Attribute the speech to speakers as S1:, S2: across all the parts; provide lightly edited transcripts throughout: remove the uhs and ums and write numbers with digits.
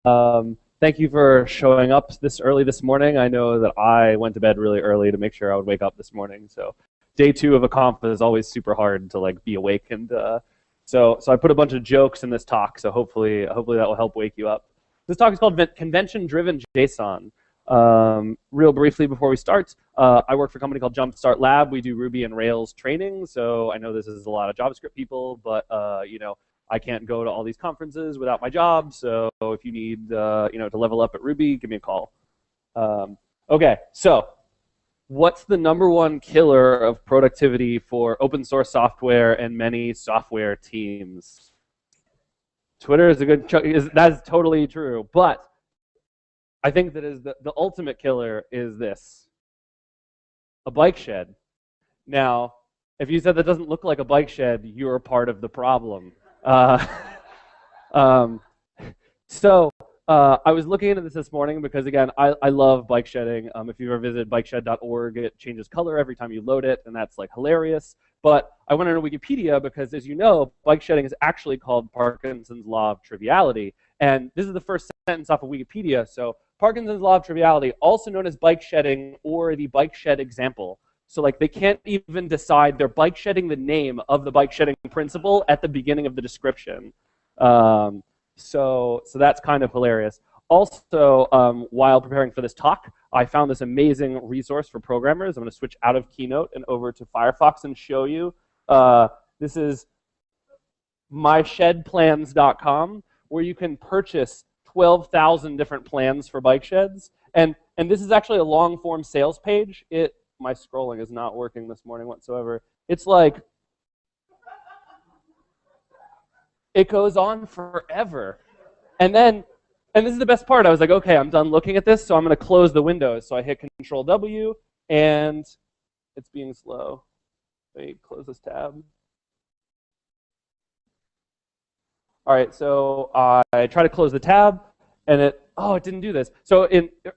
S1: Thank you for showing up this early this morning. I know that I went to bed really early to make sure I would wake up this morning. So day two of a conf is always super hard to like be awake, and so I put a bunch of jokes in this talk. So hopefully that will help wake you up. This talk is called Convention-Driven JSON. Real briefly before we start, I work for a company called Jumpstart Lab. We do Ruby and Rails training. So I know this is a lot of JavaScript people, but I can't go to all these conferences without my job, so if you need to level up at Ruby, give me a call. Okay, so what's the #1 killer of productivity for open source software and many software teams? Twitter is a good, that's totally true, but I think that is the ultimate killer is this, a bike shed. Now, if you said that doesn't look like a bike shed, you're part of the problem. I was looking into this morning because, again, I love bike shedding. If you've ever visited bikeshed.org, it changes color every time you load it, and that's like hilarious. But I went into Wikipedia because, as you know, bike shedding is actually called Parkinson's law of triviality. And this is the first sentence off of Wikipedia. So Parkinson's law of triviality, also known as bike shedding or the bike shed example. So like they can't even decide, they're bike shedding the name of the bike shedding principle at the beginning of the description. So that's kind of hilarious. Also, while preparing for this talk, I found this amazing resource for programmers. I'm going to switch out of Keynote and over to Firefox and show you. This is myshedplans.com, where you can purchase 12,000 different plans for bike sheds. And this is actually a long form sales page. My scrolling is not working this morning whatsoever. It's like, it goes on forever. And this is the best part. I was like, okay, I'm done looking at this, so I'm going to close the windows. So I hit Control W, and it's being slow. Let me close this tab. All right, so I try to close the tab, and it didn't do this. So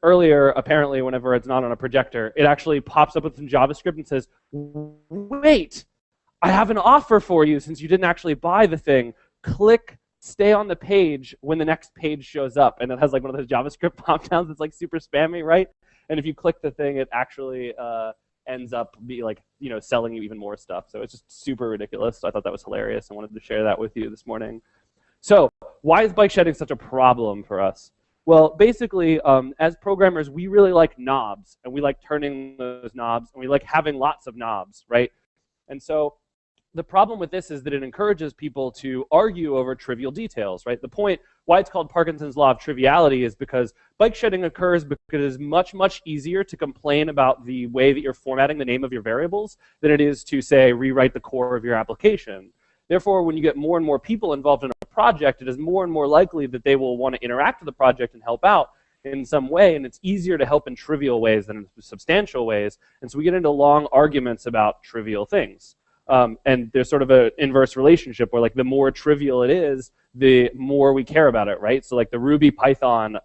S1: earlier, apparently, whenever it's not on a projector, it actually pops up with some JavaScript and says, wait, I have an offer for you since you didn't actually buy the thing. Click stay on the page when the next page shows up. And it has like one of those JavaScript pop-downs that's like super spammy, right? And if you click the thing, it actually ends up selling you even more stuff. So it's just super ridiculous. So I thought that was hilarious. I wanted to share that with you this morning. So why is bike shedding such a problem for us? Well, basically, as programmers, we really like knobs, and we like turning those knobs, and we like having lots of knobs, right? And so the problem with this is that it encourages people to argue over trivial details, right? The point why it's called Parkinson's law of triviality is because bike shedding occurs because it is much, much easier to complain about the way that you're formatting the name of your variables than it is to, say, rewrite the core of your application. Therefore, when you get more and more people involved in a project, it is more and more likely that they will want to interact with the project and help out in some way, and it's easier to help in trivial ways than in substantial ways. And so we get into long arguments about trivial things. And there's sort of an inverse relationship where like the more trivial it is, the more we care about it, right? So like the Ruby Python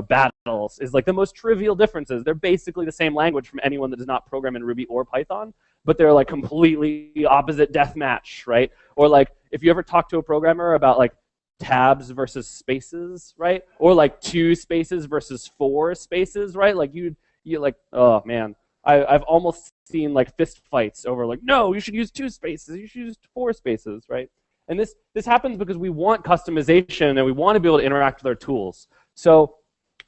S1: battles is like the most trivial differences. They're basically the same language from anyone that does not program in Ruby or Python, but they're like completely opposite death match, right? Or like if you ever talk to a programmer about like tabs versus spaces, right? Or like 2 spaces versus 4 spaces, right? Like you like, oh man, I've almost seen like fist fights over like, no, you should use 2 spaces, you should use 4 spaces, right? And this happens because we want customization and we want to be able to interact with our tools. So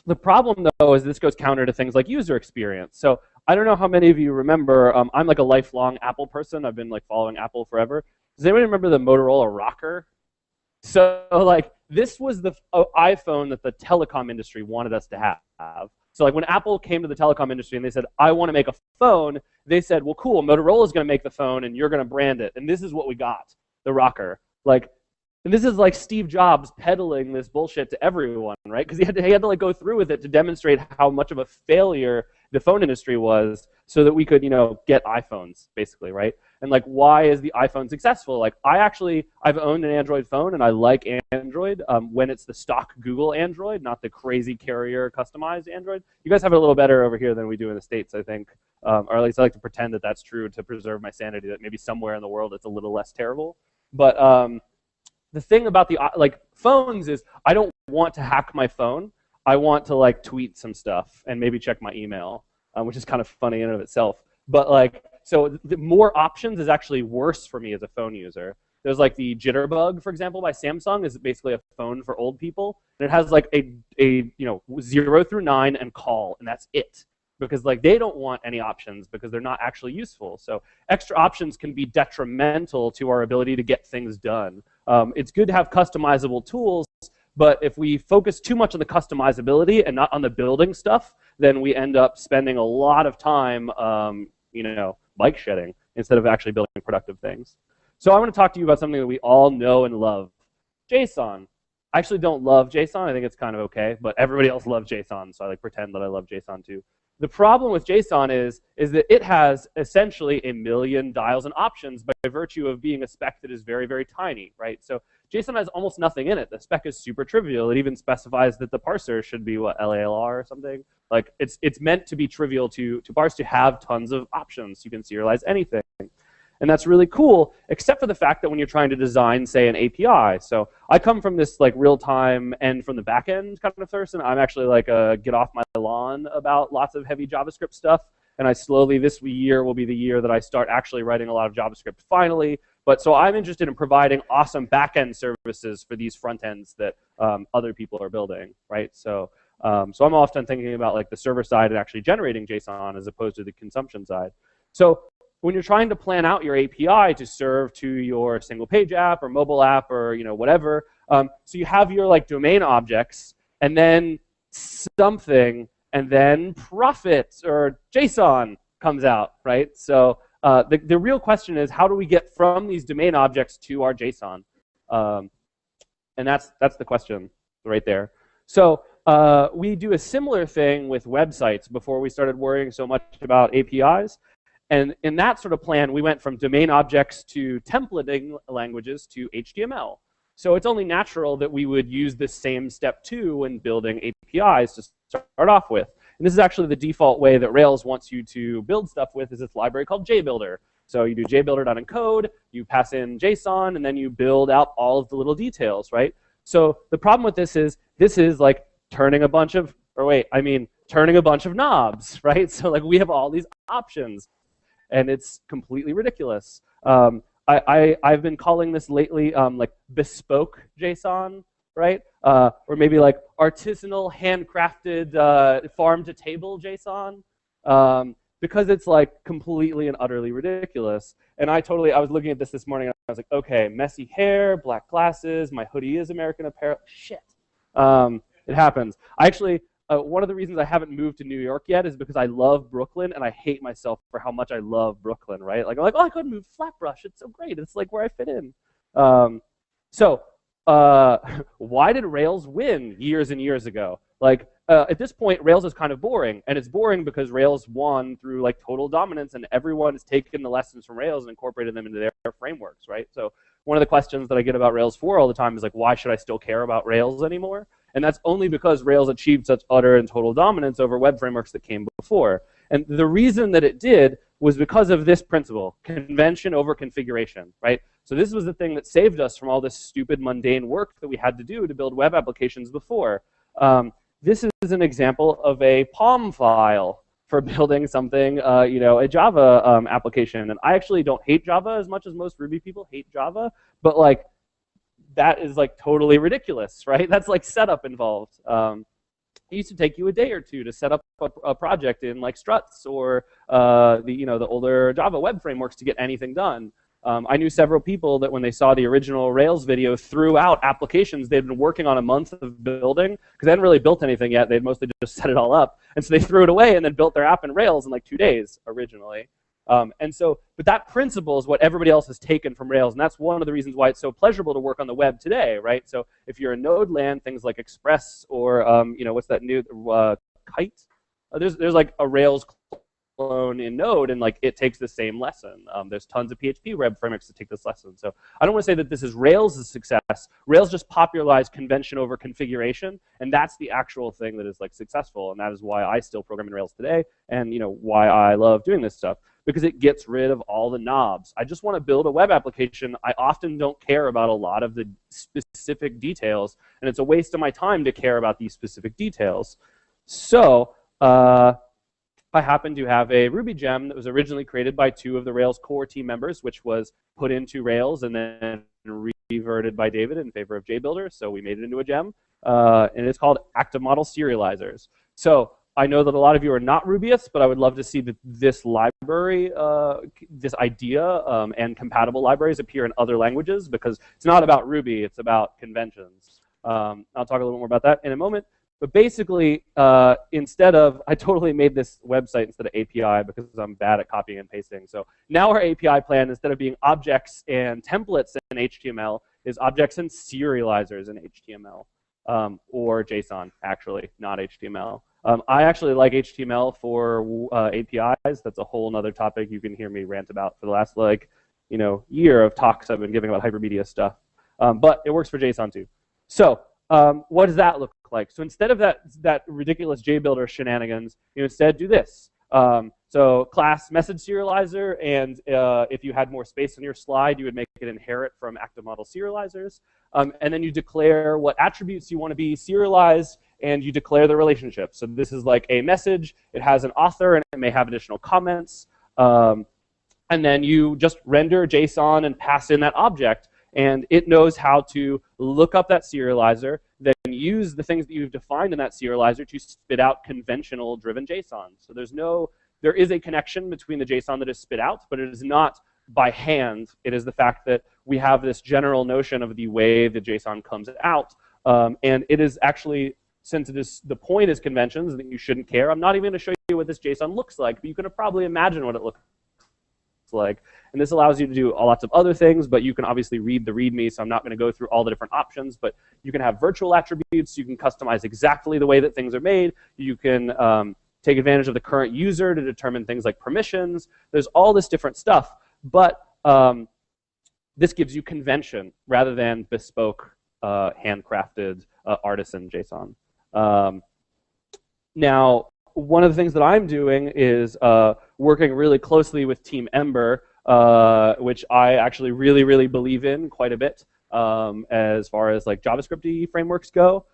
S1: the problem though is this goes counter to things like user experience. So I don't know how many of you remember, I'm like a lifelong Apple person. I've been like following Apple forever. Does anyone remember the Motorola Rocker? So like this was the iPhone that the telecom industry wanted us to have. So like when Apple came to the telecom industry and they said, I want to make a phone, they said, well, cool, Motorola's going to make the phone and you're going to brand it. And this is what we got, the Rocker. Like, and this is like Steve Jobs peddling this bullshit to everyone, right? Because he had to like go through with it to demonstrate how much of a failure the phone industry was so that we could, get iPhones, basically, right? And like, why is the iPhone successful? Like, I've owned an Android phone and I like Android when it's the stock Google Android, not the crazy carrier customized Android. You guys have it a little better over here than we do in the States, I think. Or at least I like to pretend that that's true to preserve my sanity, that maybe somewhere in the world it's a little less terrible. But the thing about the phones is I don't want to hack my phone, I want to like tweet some stuff and maybe check my email, which is kind of funny in and of itself. But like, so the more options is actually worse for me as a phone user. There's like the Jitterbug, for example, by Samsung, is basically a phone for old people. And it has like a 0 through 9 and call, and that's it. Because like they don't want any options because they're not actually useful. So extra options can be detrimental to our ability to get things done. It's good to have customizable tools, but if we focus too much on the customizability and not on the building stuff, then we end up spending a lot of time, bike shedding instead of actually building productive things. So I want to talk to you about something that we all know and love, JSON. I actually don't love JSON. I think it's kind of okay, but everybody else loves JSON, so I like pretend that I love JSON too. The problem with JSON is that it has essentially a million dials and options by virtue of being a spec that is very, very tiny, right? So JSON has almost nothing in it. The spec is super trivial. It even specifies that the parser should be, what, LALR or something? Like, it's meant to be trivial to parse, to have tons of options. You can serialize anything. And that's really cool, except for the fact that when you're trying to design, say, an API. So I come from this like real-time and from the back end kind of person. I'm actually like a get off my lawn about lots of heavy JavaScript stuff. And I slowly, this year will be the year that I start actually writing a lot of JavaScript finally. But so I'm interested in providing awesome back-end services for these front ends that other people are building, right? So I'm often thinking about like the server side and actually generating JSON as opposed to the consumption side. So when you're trying to plan out your API to serve to your single page app or mobile app or whatever, so you have your like domain objects and then something and then profit or JSON comes out, right? So the real question is, how do we get from these domain objects to our JSON? And that's the question right there. So we do a similar thing with websites before we started worrying so much about APIs. And in that sort of plan, we went from domain objects to templating languages to HTML. So it's only natural that we would use this same step two when building APIs to start off with. And this is actually the default way that Rails wants you to build stuff with, is this library called JBuilder. So you do jbuilder.encode, you pass in JSON, and then you build out all of the little details, right? So the problem with this is like turning a bunch of knobs, right? So like we have all these options. And it's completely ridiculous. I've been calling this lately like bespoke JSON, right? Or maybe like artisanal, handcrafted, farm-to-table JSON, because it's like completely and utterly ridiculous. And I was looking at this morning, and I was like, okay, messy hair, black glasses, my hoodie is American Apparel. Shit, it happens. One of the reasons I haven't moved to New York yet is because I love Brooklyn, and I hate myself for how much I love Brooklyn, right? Like, I'm like, oh, I could move to Flatbush. It's so great. It's like where I fit in. Why did Rails win years and years ago? Like, at this point, Rails is kind of boring, and it's boring because Rails won through like total dominance, and everyone has taken the lessons from Rails and incorporated them into their frameworks, right? So one of the questions that I get about Rails 4 all the time is like, why should I still care about Rails anymore? And that's only because Rails achieved such utter and total dominance over web frameworks that came before. And the reason that it did was because of this principle, convention over configuration, right? So this was the thing that saved us from all this stupid, mundane work that we had to do to build web applications before. This is an example of a POM file for building something, a Java application. And I actually don't hate Java as much as most Ruby people hate Java, but like, that is like totally ridiculous, right? That's like setup involved. It used to take you a day or two to set up a project in like struts or the older Java web frameworks to get anything done. I knew several people that when they saw the original Rails video threw out applications they'd been working on a month of building, because they hadn't really built anything yet. They'd mostly just set it all up. And so they threw it away and then built their app in Rails in like 2 days originally. But that principle is what everybody else has taken from Rails, and that's one of the reasons why it's so pleasurable to work on the web today, right? So if you're in Node land, things like Express or what's that new Kite? There's like a Rails standalone in Node, and like it takes the same lesson. There's tons of PHP web frameworks that take this lesson. So I don't want to say that this is Rails' success. Rails just popularized convention over configuration, and that's the actual thing that is like successful, and that is why I still program in Rails today, and why I love doing this stuff, because it gets rid of all the knobs. I just want to build a web application. I often don't care about a lot of the specific details, and it's a waste of my time to care about these specific details. So I happen to have a Ruby gem that was originally created by 2 of the Rails core team members, which was put into Rails and then reverted by David in favor of JBuilder. So we made it into a gem, and it's called Active Model Serializers. So I know that a lot of you are not Rubyists, but I would love to see that this library, this idea and compatible libraries appear in other languages, because it's not about Ruby, it's about conventions. I'll talk a little more about that in a moment. But basically, I totally made this website instead of API because I'm bad at copying and pasting. So now our API plan, instead of being objects and templates in HTML, is objects and serializers in HTML, or JSON, actually, not HTML. I actually like HTML for APIs. That's a whole other topic you can hear me rant about for the last year of talks I've been giving about hypermedia stuff. But it works for JSON too. So what does that look like? So instead of that ridiculous JBuilder shenanigans, you instead do this. So class message serializer, and if you had more space on your slide, you would make it inherit from active model serializers. And then you declare what attributes you want to be serialized, and you declare the relationship. So this is like a message. It has an author, and it may have additional comments. And then you just render JSON and pass in that object, and it knows how to look up that serializer, then use the things that you've defined in that serializer to spit out conventional driven JSON. So there is a connection between the JSON that is spit out, but it is not by hand. It is the fact that we have this general notion of the way the JSON comes out, and it is actually, since the point is conventions, that you shouldn't care. I'm not even going to show you what this JSON looks like, but you can probably imagine what it looks like. And this allows you to do lots of other things, but you can obviously read the README, so I'm not going to go through all the different options, but you can have virtual attributes, you can customize exactly the way that things are made, you can take advantage of the current user to determine things like permissions. There's all this different stuff, but this gives you convention rather than bespoke, handcrafted, artisan JSON. Now, one of the things that I'm doing is working really closely with Team Ember, which I actually really, really believe in quite a bit as far as like JavaScript-y frameworks go,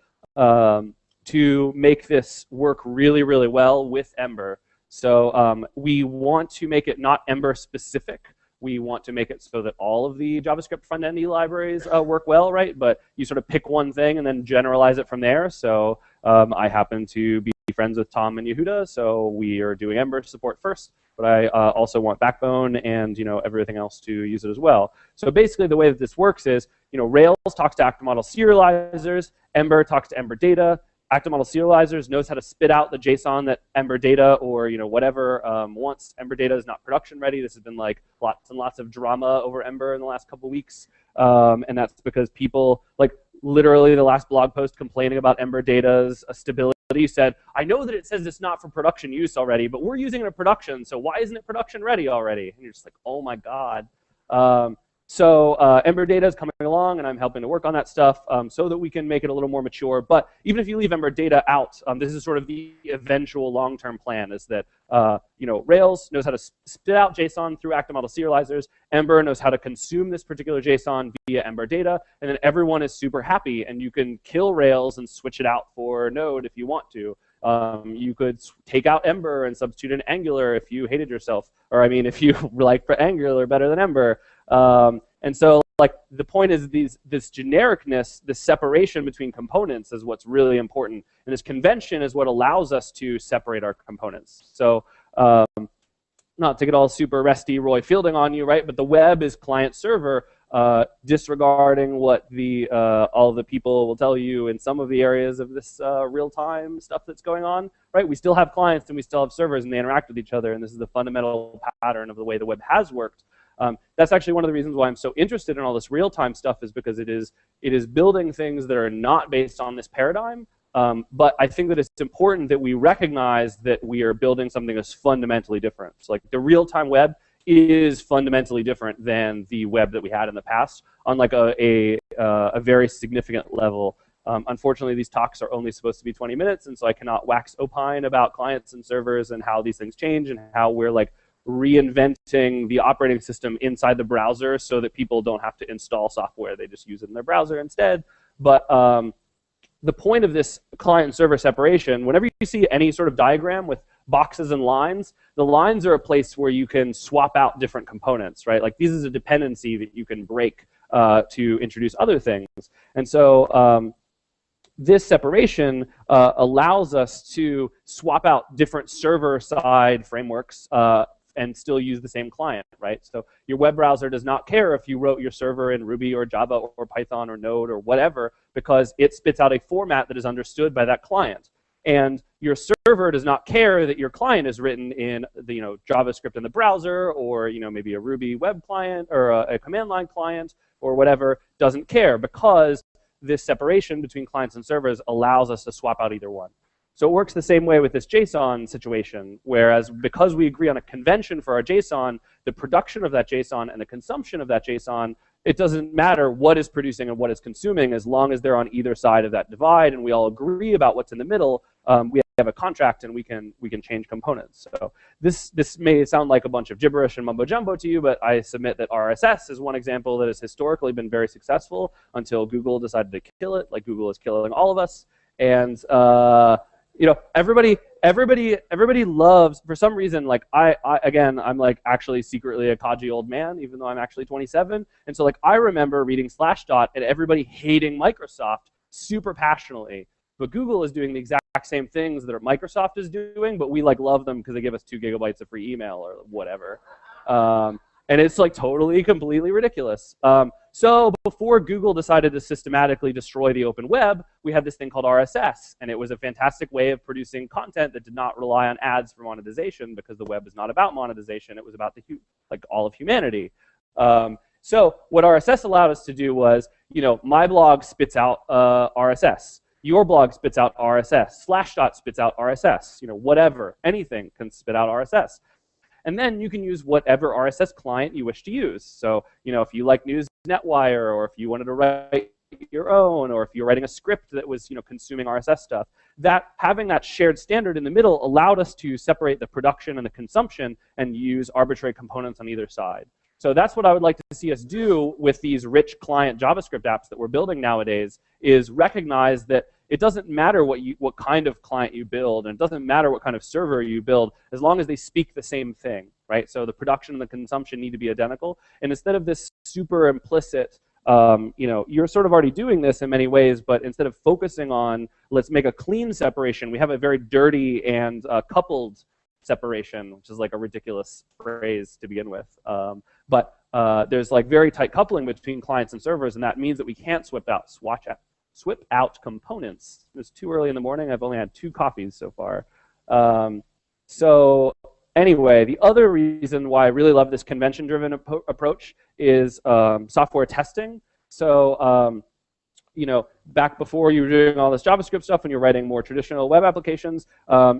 S1: to make this work really, really well with Ember. So we want to make it not Ember specific. We want to make it so that all of the JavaScript front-end libraries work well, right? But you sort of pick one thing and then generalize it from there. So I happen to be friends with Tom and Yehuda, so we are doing Ember support first, but I also want Backbone and everything else to use it as well. So basically the way that this works is, Rails talks to active model serializers, Ember talks to Ember data, active model serializers knows how to spit out the JSON that Ember data or whatever wants. Ember data is not production ready. This has been like lots and lots of drama over Ember in the last couple weeks, and that's because people, like literally the last blog post complaining about Ember data's stability said, I know that it says it's not for production use already, but we're using it in production, so why isn't it production ready already? And you're just like, oh my god. So Ember data is coming along, and I'm helping to work on that stuff so that we can make it a little more mature. But even if you leave Ember data out, this is sort of the eventual long-term plan, is that Rails knows how to spit out JSON through active model serializers. Ember knows how to consume this particular JSON via Ember data, and then everyone is super happy, and you can kill Rails and switch it out for Node if you want to. You could take out Ember and substitute in Angular if you hated yourself, or I mean, if you like Angular better than Ember. And so, like, the point is this genericness, this separation between components is what's really important, and this convention is what allows us to separate our components. So, not to get all super resty Roy Fielding on you, right? But the web is client server, disregarding what all the people will tell you in some of the areas of this real-time stuff that's going on, right? We still have clients and we still have servers, and they interact with each other, and this is the fundamental pattern of the way the web has worked. That's actually one of the reasons why I'm so interested in all this real-time stuff, is because it is building things that are not based on this paradigm, But I think that it's important that we recognize that we are building something that's fundamentally different. So like the real-time web is fundamentally different than the web that we had in the past on like a very significant level. Unfortunately, these talks are only supposed to be 20 minutes, and so I cannot wax opine about clients and servers and how these things change and how we're like reinventing the operating system inside the browser so that people don't have to install software. They just use it in their browser instead. But the point of this client and server separation, whenever you see any sort of diagram with boxes and lines, the lines are a place where you can swap out different components, right? Like this is a dependency that you can break to introduce other things. And so this separation allows us to swap out different server-side frameworks and still use the same client, right? So your web browser does not care if you wrote your server in Ruby or Java or Python or Node or whatever, because it spits out a format that is understood by that client. And your server does not care that your client is written in the JavaScript in the browser, or maybe a Ruby web client or a command line client or whatever. Doesn't care, because this separation between clients and servers allows us to swap out either one. So it works the same way with this JSON situation, whereas because we agree on a convention for our JSON, the production of that JSON and the consumption of that JSON, it doesn't matter what is producing and what is consuming, as long as they're on either side of that divide and we all agree about what's in the middle. We have a contract and we can change components. So this may sound like a bunch of gibberish and mumbo jumbo to you, but I submit that RSS is one example that has historically been very successful until Google decided to kill it, like Google is killing all of us. And everybody loves, for some reason, like I'm like actually secretly a codgy old man, even though I'm actually 27. And so like I remember reading Slashdot and everybody hating Microsoft super passionately. But Google is doing the exact same things that Microsoft is doing, but we like love them because they give us 2 gigabytes of free email or whatever. And it's like totally, completely ridiculous. So before Google decided to systematically destroy the open web, we had this thing called RSS. And it was a fantastic way of producing content that did not rely on ads for monetization, because the web is not about monetization. It was about like all of humanity. So what RSS allowed us to do was, my blog spits out RSS. Your blog spits out RSS. Slashdot spits out RSS. Whatever, anything can spit out RSS. And then you can use whatever RSS client you wish to use. So, if you like News Netwire, or if you wanted to write your own, or if you're writing a script that was, consuming RSS stuff, that having that shared standard in the middle allowed us to separate the production and the consumption and use arbitrary components on either side. So that's what I would like to see us do with these rich client JavaScript apps that we're building nowadays, is recognize that it doesn't matter what kind of client you build, and it doesn't matter what kind of server you build, as long as they speak the same thing, right? So the production and the consumption need to be identical. And instead of this super implicit, you're sort of already doing this in many ways, but instead of focusing on, let's make a clean separation, we have a very dirty and coupled separation, which is like a ridiculous phrase to begin with. But there's like very tight coupling between clients and servers, and that means that we can't swip out components. It's too early in the morning. I've only had 2 coffees so far. So anyway, the other reason why I really love this convention-driven approach is software testing. So back before you were doing all this JavaScript stuff and you're writing more traditional web applications,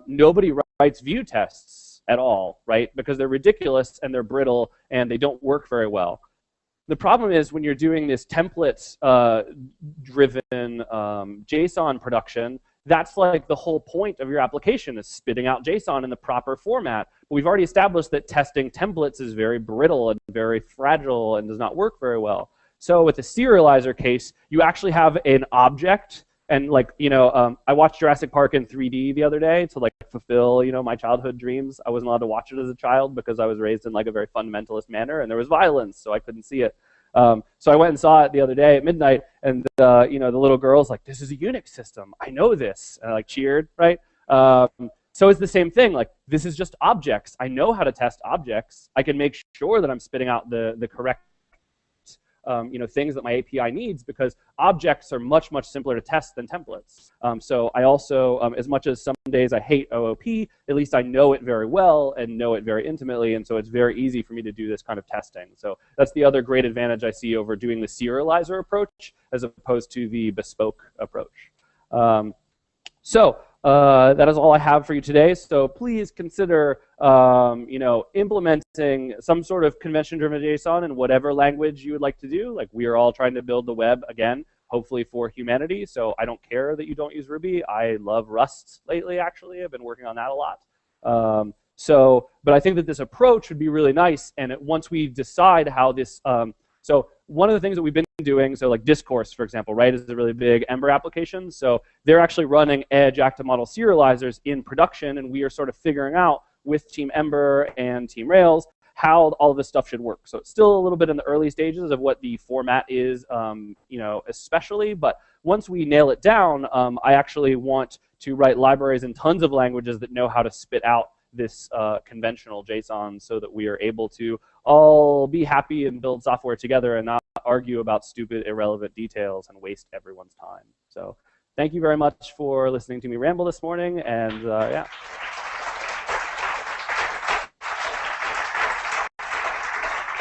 S1: nobody writes view tests at all, right? Because they're ridiculous and they're brittle and they don't work very well. The problem is when you're doing this template-driven JSON production, that's like the whole point of your application, is spitting out JSON in the proper format. But we've already established that testing templates is very brittle and very fragile and does not work very well. So with the serializer case, you actually have an object, and like, I watched Jurassic Park in 3D the other day to like fulfill, my childhood dreams. I wasn't allowed to watch it as a child because I was raised in like a very fundamentalist manner, and there was violence, so I couldn't see it. So I went and saw it the other day at midnight, and the little girl's like, "This is a Unix system. I know this." And I like cheered, right? So it's the same thing. Like, this is just objects. I know how to test objects. I can make sure that I'm spitting out the correct things that my API needs, because objects are much, much simpler to test than templates. So I also, as much as some days I hate OOP, at least I know it very well and know it very intimately, and so it's very easy for me to do this kind of testing. So that's the other great advantage I see over doing the serializer approach as opposed to the bespoke approach. So that is all I have for you today. So please consider, implementing some sort of convention-driven JSON in whatever language you would like to do. Like, we are all trying to build the web again, hopefully for humanity. So I don't care that you don't use Ruby. I love Rust lately, actually. I've been working on that a lot. But I think that this approach would be really nice. And once we decide how this, so one of the things that we've been doing, so like Discourse, for example, right, is a really big Ember application. So they're actually running Edge active model serializers in production, and we are sort of figuring out with Team Ember and Team Rails how all of this stuff should work. So it's still a little bit in the early stages of what the format is, especially. But once we nail it down, I actually want to write libraries in tons of languages that know how to spit out this conventional JSON so that we are able to all be happy and build software together and not argue about stupid, irrelevant details and waste everyone's time. So thank you very much for listening to me ramble this morning, and yeah.